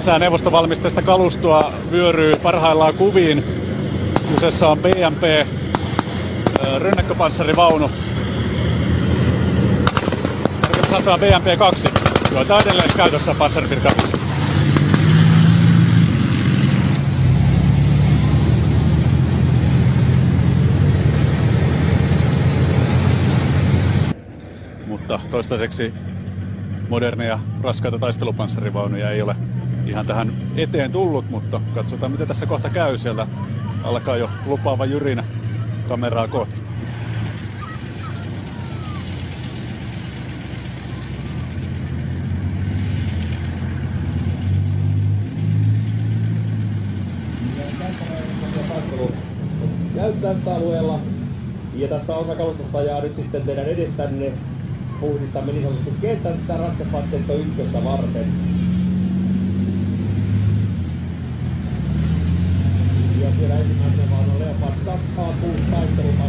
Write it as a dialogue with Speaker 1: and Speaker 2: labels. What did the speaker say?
Speaker 1: Lisää neuvostovalmisteista kalustoa vyöryy parhaillaan kuviin. Kyseessä on BMP rynnäkköpanssarivaunu. Tarkoitus saattaa BMP-2, joita on edelleen käytössä panssaripirkaissa. Mutta toistaiseksi moderneja raskaita taistelupanssarivaunuja ei ole ihan tähän eteen tullut, mutta katsotaan mitä tässä kohta käy. Siellä alkaa jo lupaava jyrinä kameraa kohti.
Speaker 2: Käy tässä alueella ja tässä osa kalustosta ajaa nyt sitten teidän edestänne puhdissamme niin sanotusti kentän tätä raskapatteista ykkössä varten. Ja siellä ensimmäisenä vaan on Leopard 2 H6 taistelupalvelusta.